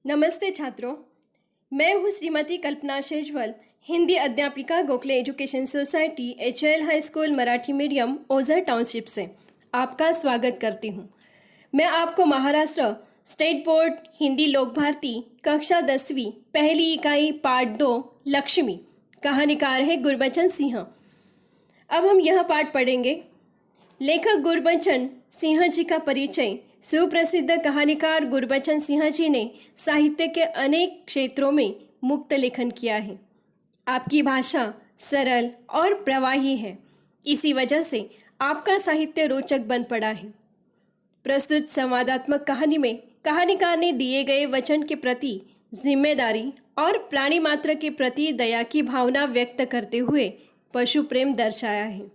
नमस्ते छात्रों, मैं हूँ श्रीमती कल्पना शेजवल, हिंदी अध्यापिका Gokhale education society HL high school Marathi medium Ojhar township से आपका स्वागत करती हूँ। मैं आपको महाराष्ट्र स्टेट बोर्ड हिंदी लोक भारती कक्षा 10वीं पहली इकाई पाठ 2 लक्ष्मी कहानीकार है गुरबचन सिंह। अब हम यह पाठ पढ़ेंगे। लेखक गुरबचन सिंह जी का परिचय। सुप्रसिद्ध कहानीकार गुरबचन सिंह जी ने साहित्य के अनेक क्षेत्रों में मुक्त लेखन किया है। आपकी भाषा सरल और प्रवाही है, इसी वजह से आपका साहित्य रोचक बन पड़ा है। प्रस्तुत संवादात्मक कहानी में कहानीकार ने दिए गए वचन के प्रति जिम्मेदारी और प्राणी मात्र के प्रति दया की भावना व्यक्त करते हुए पशु प्रेम दर्शाया है।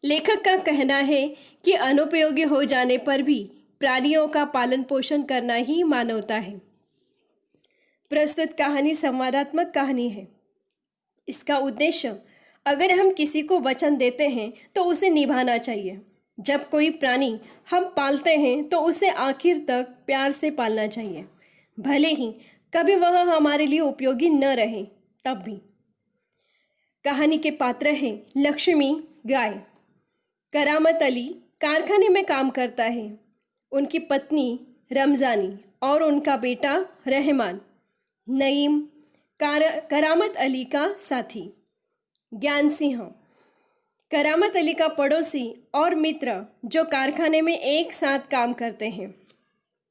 लेखक का कहना है कि अनुपयोगी हो जाने पर भी प्राणियों का पालन पोषण करना ही मानवता है। प्रस्तुत कहानी संवादात्मक कहानी है। इसका उद्देश्य, अगर हम किसी को वचन देते हैं तो उसे निभाना चाहिए। जब कोई प्राणी हम पालते हैं तो उसे आखिर तक प्यार से पालना चाहिए, भले ही कभी वह हमारे लिए उपयोगी न रहे तब भी। कहानी के पात्र हैं लक्ष्मी गाय। करामत अली कारखाने में काम करता है। उनकी पत्नी रमजानी और उनका बेटा रहमान। नईम करामत अली का साथी। ज्ञान सिंह करामत अली का पड़ोसी और मित्र जो कारखाने में एक साथ काम करते हैं।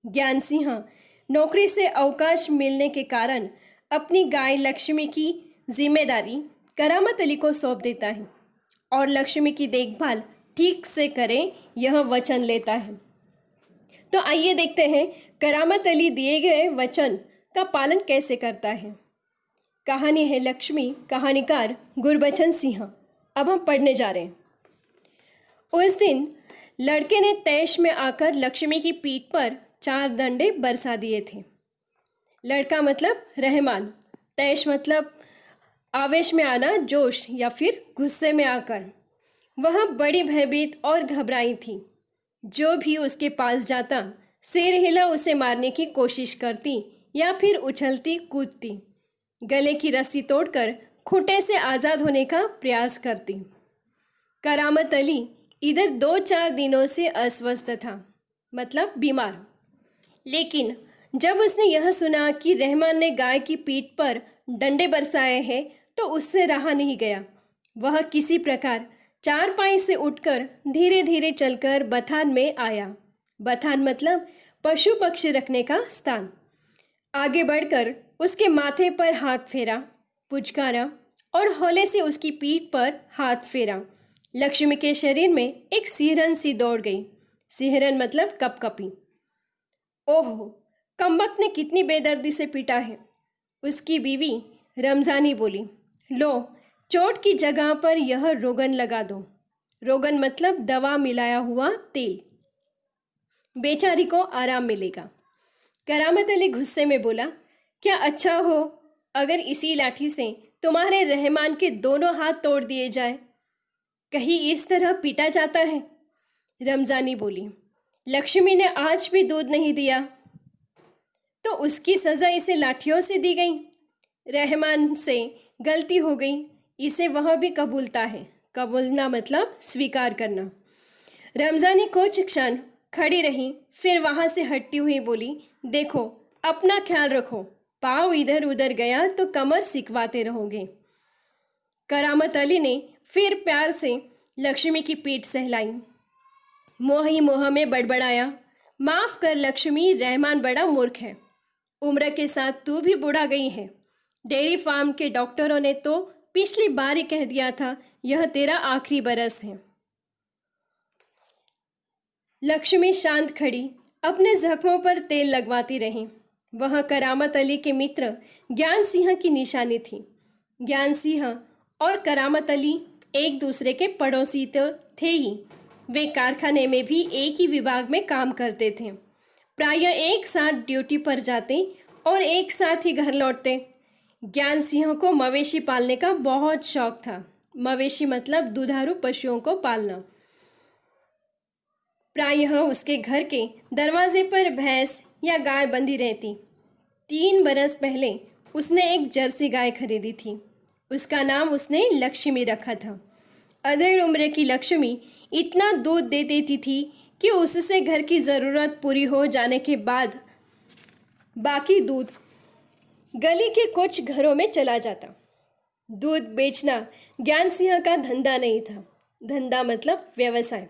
ज्ञान सिंह नौकरी से अवकाश मिलने के कारण अपनी गाय लक्ष्मी की जिम्मेदारी करामत अली को सौंप देता है और लक्ष्मी की देखभाल ठीक से करें यह वचन लेता है। तो आइए देखते हैं करामत अली दिए गए वचन का पालन कैसे करता है। कहानी है लक्ष्मी, कहानीकार गुरबचन सिंह। अब हम पढ़ने जा रहे हैं। उस दिन लड़के ने तैश में आकर लक्ष्मी की पीठ पर 4 डंडे बरसा दिए थे। लड़का मतलब रहमान, तैश मतलब आवेश में आना, जोश या फिर गुस्से में आकर। वह बड़ी भयभीत और घबराई थी। जो भी उसके पास जाता सिर हिला उसे मारने की कोशिश करती या फिर उछलती कूदती, गले की रस्सी तोड़कर खूंटे से आज़ाद होने का प्रयास करती। करामत अली इधर 2-4 दिनों से अस्वस्थ था, मतलब बीमार। लेकिन जब उसने यह सुना कि रहमान ने गाय की पीठ पर डंडे बरसाए हैं तो उससे रहा नहीं गया। वह किसी प्रकार चारपाई से उठकर धीरे धीरे चलकर बथान में आया। बथान मतलब पशु पक्षी रखने का स्थान। आगे बढ़कर उसके माथे पर हाथ फेरा, पुचकारा और हौले से उसकी पीठ पर हाथ फेरा। लक्ष्मी के शरीर में एक सिहरन सी दौड़ गई। सिहरन मतलब कपकपी। ओहो, कमबख्त ने कितनी बेदर्दी से पीटा है। उसकी बीवी रमजानी बोली, लो चोट की जगह पर यह रोगन लगा दो। रोगन मतलब दवा मिलाया हुआ तेल। बेचारी को आराम मिलेगा। करामत अली गुस्से में बोला, क्या अच्छा हो अगर इसी लाठी से तुम्हारे रहमान के दोनों हाथ तोड़ दिए जाए? कहीं इस तरह पीटा जाता है? रमजानी बोली, लक्ष्मी ने आज भी दूध नहीं दिया तो उसकी सजा इसे लाठियों से दी गई। रहमान से गलती हो गई, इसे वह भी कबूलता है। कबूलना मतलब स्वीकार करना। रमजानी कुछ क्षण खड़ी रही, फिर वहाँ से हटती हुई बोली, देखो अपना ख्याल रखो, पाँव इधर उधर गया तो कमर सिकवाते रहोगे। करामत अली ने फिर प्यार से लक्ष्मी की पीठ सहलाई। मोह ही मोह में बड़बड़ाया, माफ़ कर लक्ष्मी, रहमान बड़ा मूर्ख है। उम्र के साथ तू भी बुढ़ा गई है। डेयरी फार्म के डॉक्टरों ने तो पिछली बार ही कह दिया था यह तेरा आखिरी बरस है। लक्ष्मी शांत खड़ी अपने जख्मों पर तेल लगवाती रही। वह करामत अली के मित्र ज्ञान सिंह की निशानी थी। ज्ञान सिंह और करामत अली एक दूसरे के पड़ोसी तो थे ही, वे कारखाने में भी एक ही विभाग में काम करते थे। प्रायः एक साथ ड्यूटी पर जाते और एक साथ ही घर लौटते। ज्ञान सिंह को मवेशी पालने का बहुत शौक था। मवेशी मतलब दुधारू पशुओं को पालना। प्रायः उसके घर के दरवाजे पर भैंस या गाय बंधी रहती। 3 बरस पहले उसने एक जर्सी गाय खरीदी थी। उसका नाम उसने लक्ष्मी रखा था। अधेड़ उम्र की लक्ष्मी इतना दूध दे देती थी कि उससे घर की ज़रूरत पूरी हो जाने के बाद बाकी दूध गली के कुछ घरों में चला जाता। दूध बेचना ज्ञान सिंह का धंधा नहीं था। धंधा मतलब व्यवसाय।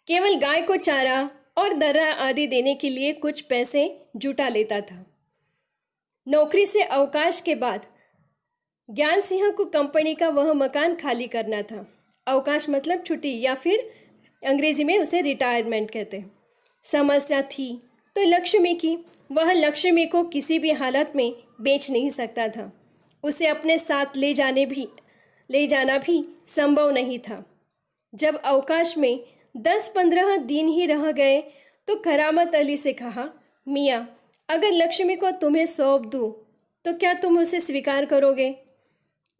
केवल गाय को चारा और दर्रा आदि देने के लिए कुछ पैसे जुटा लेता था। नौकरी से अवकाश के बाद ज्ञान सिंह को कंपनी का वह मकान खाली करना था। अवकाश मतलब छुट्टी या फिर अंग्रेजी में उसे रिटायरमेंट कहते हैं। समस्या थी तो लक्ष्मी की। वह लक्ष्मी को किसी भी हालत में बेच नहीं सकता था। उसे अपने साथ ले जाना भी संभव नहीं था। जब अवकाश में 10-15 दिन ही रह गए तो करामत अली से कहा, मियाँ, अगर लक्ष्मी को तुम्हें सौंप दूँ तो क्या तुम उसे स्वीकार करोगे?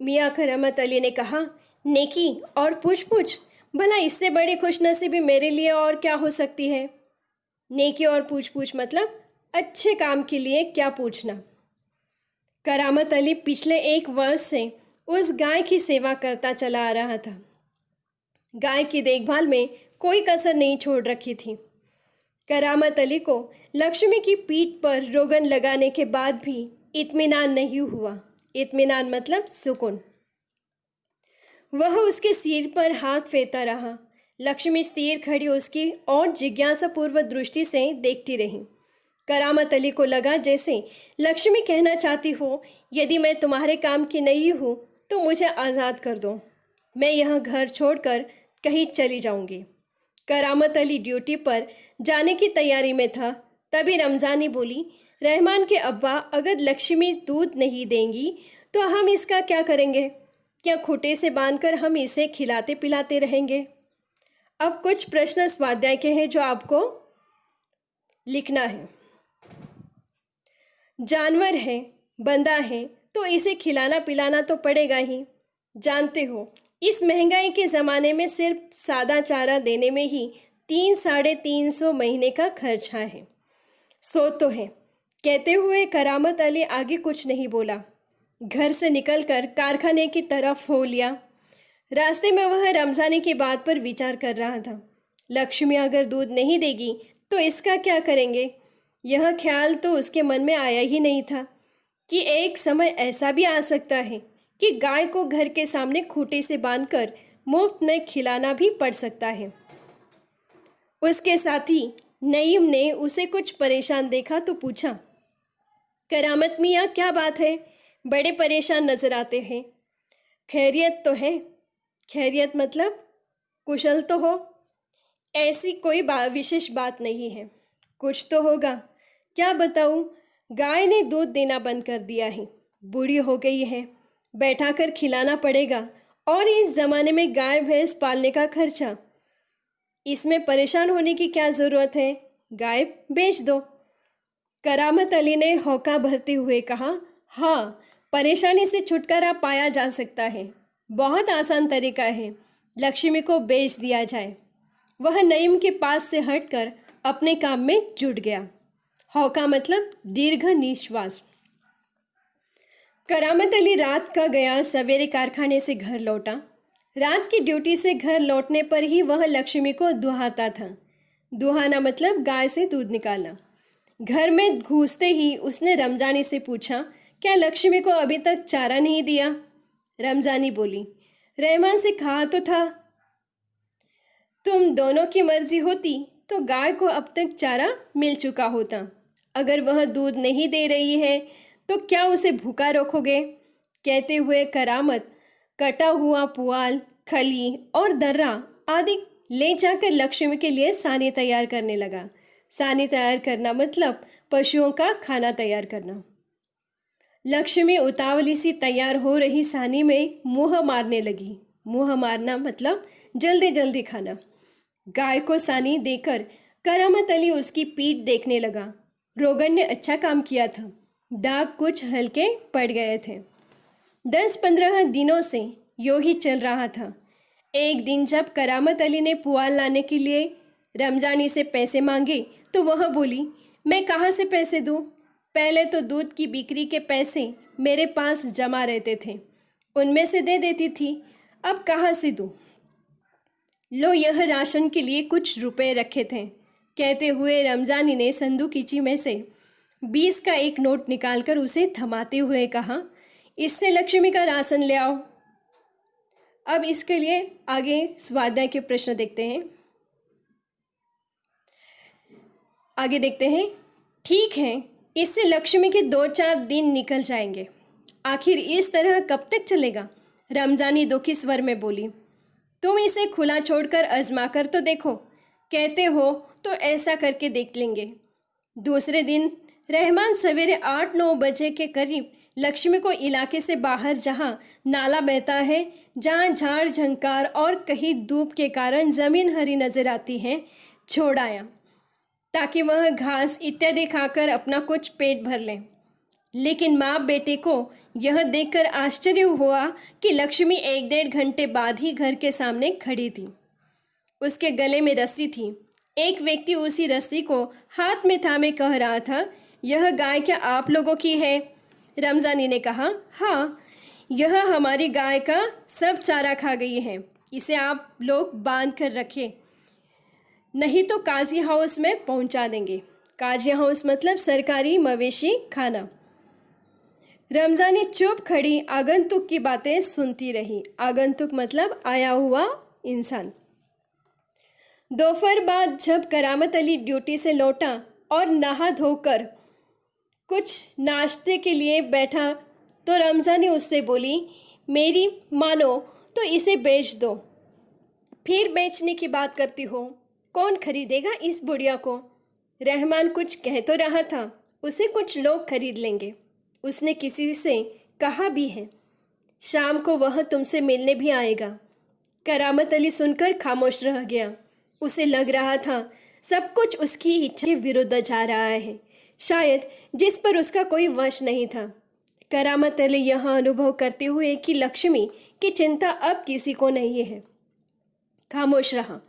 मियाँ करामत अली ने कहा, नेकी और पूछ भला इससे बड़ी खुशनसीबी मेरे लिए और क्या हो सकती है? नेकी और पूछ मतलब अच्छे काम के लिए क्या पूछना। करामत अली पिछले 1 वर्ष से उस गाय की सेवा करता चला आ रहा था। गाय की देखभाल में कोई कसर नहीं छोड़ रखी थी। करामत अली को लक्ष्मी की पीठ पर रोगन लगाने के बाद भी इत्मीनान नहीं हुआ। इत्मीनान मतलब सुकून। वह उसके सिर पर हाथ फेरता रहा। लक्ष्मी स्थिर खड़ी उसकी और जिज्ञासापूर्वक दृष्टि से देखती रही। करामत अली को लगा जैसे लक्ष्मी कहना चाहती हो, यदि मैं तुम्हारे काम की नहीं हूँ तो मुझे आज़ाद कर दो। मैं यह घर छोड़कर कहीं चली जाऊंगी। करामत अली ड्यूटी पर जाने की तैयारी में था। तभी रमजानी बोली, रहमान के अब्बा, अगर लक्ष्मी दूध नहीं देंगी तो हम इसका क्या करेंगे? क्या खूंटे से बांधकर हम इसे खिलाते पिलाते रहेंगे? अब कुछ प्रश्न स्वाध्याय के हैं जो आपको लिखना है। जानवर है, बंदा है, तो इसे खिलाना पिलाना तो पड़ेगा ही। जानते हो, इस महंगाई के ज़माने में सिर्फ सादा चारा देने में ही 300-350 महीने का खर्चा है। सो तो है। कहते हुए करामत अली आगे कुछ नहीं बोला। घर से निकलकर कारखाने की तरफ हो लिया। रास्ते में वह रमजानी की बात पर विचार कर रहा था। लक्ष्मी अगर दूध नहीं देगी तो इसका क्या करेंगे? यह ख्याल तो उसके मन में आया ही नहीं था कि एक समय ऐसा भी आ सकता है कि गाय को घर के सामने खूंटे से बांधकर मुफ्त में खिलाना भी पड़ सकता है। उसके साथी नईम ने उसे कुछ परेशान देखा तो पूछा, करामत मियाँ, क्या बात है? बड़े परेशान नजर आते हैं। खैरियत तो है। खैरियत मतलब कुशल तो हो? ऐसी कोई विशेष बात नहीं है। कुछ तो होगा। क्या बताऊं? गाय ने दूध देना बंद कर दिया है। बूढ़ी हो गई है। बैठा कर खिलाना पड़ेगा। और इस ज़माने में गाय भैंस पालने का खर्चा। इसमें परेशान होने की क्या ज़रूरत है? गाय बेच दो। करामत अली ने हौका भरते हुए कहा, हाँ, परेशानी से छुटकारा पाया जा सकता है। बहुत आसान तरीका है। लक्ष्मी को बेच दिया जाए। वह नईम के पास से हटकर अपने काम में जुट गया। हौका मतलब दीर्घ निश्वास। करामत अली रात का गया, सवेरे कारखाने से घर लौटा। रात की ड्यूटी से घर लौटने पर ही वह लक्ष्मी को दुहाता था। दुहाना मतलब गाय से दूध निकालना। घर में घुसते ही उसने रमजानी से पूछा, क्या लक्ष्मी को अभी तक चारा नहीं दिया? रमजानी बोली, रहमान से कहा तो था। तुम दोनों की मर्जी होती तो गाय को अब तक चारा मिल चुका होता। अगर वह दूध नहीं दे रही है तो क्या उसे भूखा रखोगे? कहते हुए करामत कटा हुआ पुआल, खली और दर्रा आदि ले जाकर लक्ष्मी के लिए सानी तैयार करने लगा। सानी तैयार करना मतलब पशुओं का खाना तैयार करना। लक्ष्मी उतावली सी तैयार हो रही सानी में मुँह मारने लगी। मुँह मारना मतलब जल्दी जल्दी खाना। गाय को सानी देकर करामत अली उसकी पीठ देखने लगा। रोगन ने अच्छा काम किया था। दाग कुछ हल्के पड़ गए थे। 10-15 दिनों से यूं ही चल रहा था। एक दिन जब करामत अली ने पुआल लाने के लिए रमजानी से पैसे मांगे तो वह बोली, मैं कहाँ से पैसे दूँ? पहले तो दूध की बिक्री के पैसे मेरे पास जमा रहते थे, उनमें से दे देती थी। अब कहाँ से दूँ? लो, यह राशन के लिए कुछ रुपए रखे थे, कहते हुए रमजानी ने संदूकीची में से 20 का एक नोट निकालकर उसे थमाते हुए कहा, इससे लक्ष्मी का राशन ले आओ। अब इसके लिए आगे स्वाध्याय के प्रश्न देखते हैं। आगे देखते हैं। ठीक है, इससे लक्ष्मी के 2-4 दिन निकल जाएंगे। आखिर इस तरह कब तक चलेगा? रमजानी दुखी स्वर में बोली। तुम इसे खुला छोड़कर आजमा कर तो देखो, कहते हो तो ऐसा करके देख लेंगे। दूसरे दिन रहमान सवेरे 8-9 बजे के करीब लक्ष्मी को इलाके से बाहर जहाँ नाला बहता है, जहाँ झाड़ झंकार और कहीं धूप के कारण ज़मीन हरी नजर आती है, छोड़ आया ताकि वह घास इत्यादि खाकर अपना कुछ पेट भर लें। लेकिन माँ बेटे को यह देखकर आश्चर्य हुआ कि लक्ष्मी 1-1.5 घंटे बाद ही घर के सामने खड़ी थी। उसके गले में रस्सी थी। एक व्यक्ति उसी रस्सी को हाथ में थामे कह रहा था, यह गाय क्या आप लोगों की है? रमजानी ने कहा, हाँ, यह हमारी गाय का सब चारा खा गई है, इसे आप लोग बांध कर रखें, नहीं तो काजी हाउस में पहुंचा देंगे। काजी हाउस मतलब सरकारी मवेशी खाना। रमजानी चुप खड़ी आगंतुक की बातें सुनती रही। आगंतुक मतलब आया हुआ इंसान। दोपहर बाद जब करामत अली ड्यूटी से लौटा और नहा धोकर कुछ नाश्ते के लिए बैठा तो रमजानी उससे बोली, मेरी मानो तो इसे बेच दो। फिर बेचने की बात करती हो? कौन खरीदेगा इस बुढ़िया को? रहमान कुछ कह तो रहा था, उसे कुछ लोग खरीद लेंगे। उसने किसी से कहा भी है, शाम को वह तुमसे मिलने भी आएगा। करामत अली सुनकर खामोश रह गया। उसे लग रहा था सब कुछ उसकी इच्छा के विरुद्ध जा रहा है, शायद जिस पर उसका कोई वश नहीं था। करामत अली यह अनुभव करते हुए कि लक्ष्मी की चिंता अब किसी को नहीं है, खामोश रहा।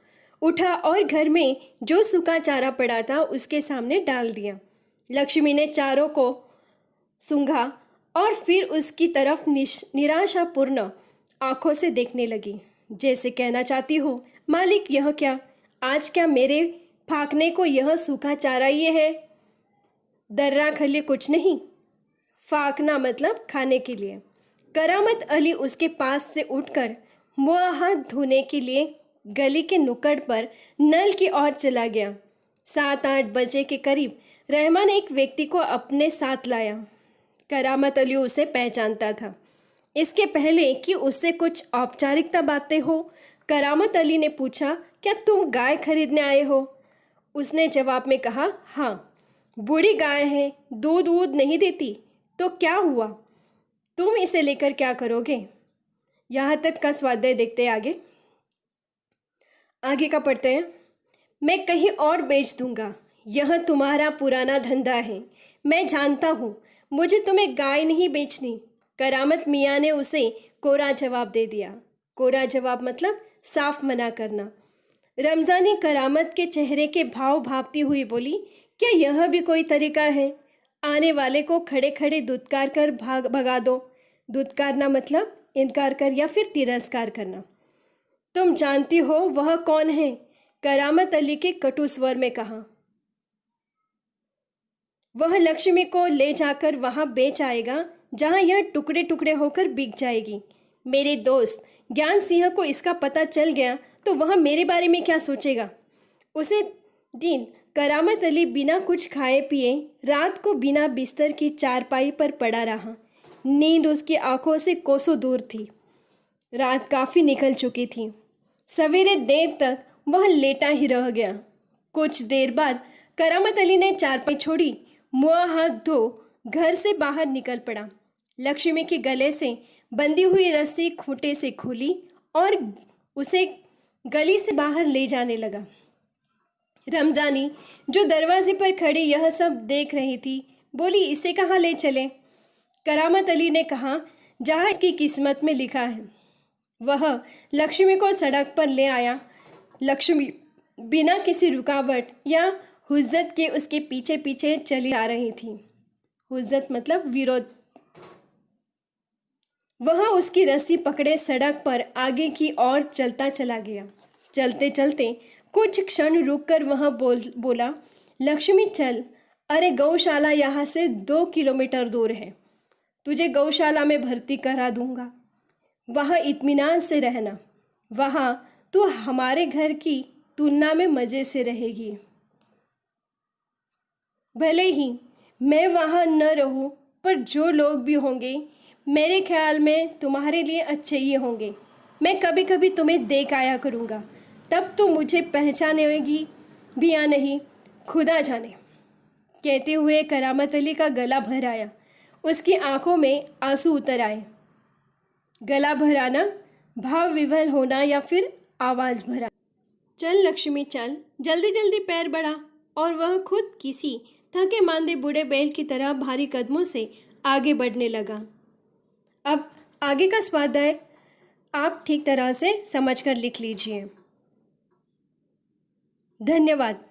उठा और घर में जो सूखा चारा पड़ा था उसके सामने डाल दिया। लक्ष्मी ने चारों को सूंघा और फिर उसकी तरफ निराशापूर्ण आंखों से देखने लगी, जैसे कहना चाहती हो, मालिक यह क्या, आज क्या मेरे फाकने को यह सूखा चारा ये है? दर्रा खली कुछ नहीं, फाकना मतलब खाने के लिए। करामत अली उसके पास से उठकर मुँह हाथ धोने के लिए गली के नुक्कड़ पर नल की ओर चला गया। 7-8 बजे के करीब रहमान एक व्यक्ति को अपने साथ लाया। करामत अली उसे पहचानता था। इसके पहले कि उससे कुछ औपचारिकता बातें हो, करामत अली ने पूछा, क्या तुम गाय खरीदने आए हो? उसने जवाब में कहा, हाँ, बूढ़ी गाय है, दूध नहीं देती। तो क्या हुआ? तुम इसे लेकर क्या करोगे? यहाँ तक का स्वाध्याय देखते आगे। आगे का पढ़ते हैं। मैं कहीं और बेच दूंगा, यह तुम्हारा पुराना धंधा है, मैं जानता हूँ। मुझे तुम्हें गाय नहीं बेचनी। करामत मियाँ ने उसे कोरा जवाब दे दिया। कोरा जवाब मतलब साफ मना करना। रमजानी करामत के चेहरे के भाव भांपती हुई बोली, क्या यह भी कोई तरीका है? आने वाले को खड़े खड़े दुत्कार कर भगा दो। दुत्कारना मतलब इनकार कर या फिर तिरस्कार करना। तुम जानती हो वह कौन है? करामत अली के कटु स्वर में कहा। वह लक्ष्मी को ले जाकर वहां बेच आएगा जहां यह टुकड़े टुकड़े होकर बिक जाएगी। मेरे दोस्त ज्ञान सिंह को इसका पता चल गया तो वह मेरे बारे में क्या सोचेगा? उसे दिन करामत अली बिना कुछ खाए पिए रात को बिना बिस्तर की चारपाई पर पड़ा रहा। नींद उसकी आंखों से कोसों दूर थी। रात काफ़ी निकल चुकी थी। सवेरे देर तक वह लेटा ही रह गया। कुछ देर बाद करामत अली ने चारपाई छोड़ी, मुँह हाथ धो घर से बाहर निकल पड़ा। लक्ष्मी के गले से बंधी हुई रस्सी खूंटे से खोली और उसे गली से बाहर ले जाने लगा। रमजानी जो दरवाजे पर खड़ी यह सब देख रही थी, बोली, इसे कहाँ ले चले? करामत अली ने कहा, जहाँ इसकी किस्मत में लिखा है। वह लक्ष्मी को सड़क पर ले आया। लक्ष्मी बिना किसी रुकावट या हुज्जत के उसके पीछे पीछे चली आ रही थी। हुज्जत मतलब विरोध। वह उसकी रस्सी पकड़े सड़क पर आगे की ओर चलता चला गया। चलते चलते कुछ क्षण रुककर वह बोला, लक्ष्मी चल, अरे गौशाला यहाँ से 2 किलोमीटर दूर है, तुझे गौशाला में भर्ती करा दूंगा। वहाँ इत्मीनान से रहना, वहाँ तू हमारे घर की तुलना में मज़े से रहेगी। भले ही मैं वहाँ न रहूँ, पर जो लोग भी होंगे मेरे ख्याल में तुम्हारे लिए अच्छे ही होंगे। मैं कभी कभी तुम्हें देख आया करूँगा, तब तो मुझे पहचानेगी भी या नहीं, खुदा जाने। कहते हुए करामत अली का गला भर आया। उसकी आंखों में आंसू उतर आए। गला भराना, भाव विवल होना या फिर आवाज़ भरा। चल लक्ष्मी चल, जल्दी जल्दी पैर बढ़ा। और वह खुद किसी थके मांदे बूढ़े बैल की तरह भारी कदमों से आगे बढ़ने लगा। अब आगे का स्वाध्याय आप ठीक तरह से समझकर लिख लीजिए। धन्यवाद।